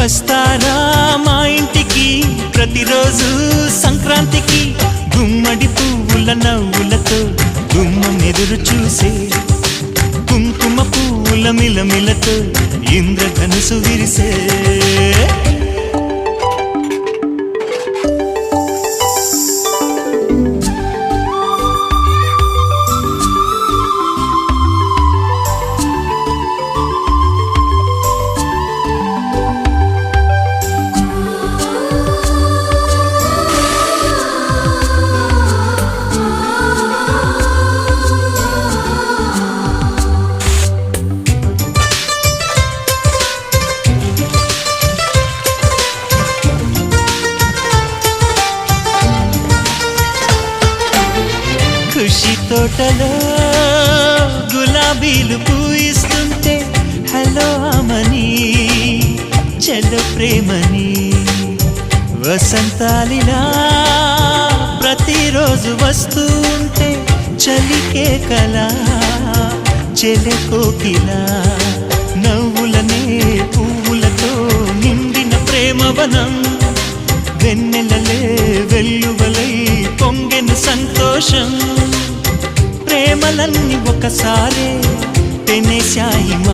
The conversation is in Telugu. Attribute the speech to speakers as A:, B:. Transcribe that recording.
A: వస్తారా మా ఇంటికి ప్రతిరోజు సంక్రాంతికి గుమ్మడి పువ్వుల నవ్వులతో గుమ్మం ఎదురు చూసే కుంకుమ పువ్వుల మిలమిలతో ఇంద్రధనుసు విరిసే ఖుషి తోటలో గులాబీలు పూయిస్తుంటే హలో అమని చెల్లు ప్రేమని వసంతాలిలా ప్రతిరోజు వస్తుంటే చలికే కలా చెలె కోకిలా నవ్వులనే పువ్వులతో నిండిన ప్రేమవనం వెన్నెలలే వెల్లువలై పొంగెను సంతోషం ప్రేమలన్నీ ఒకసారే పెనేశాయి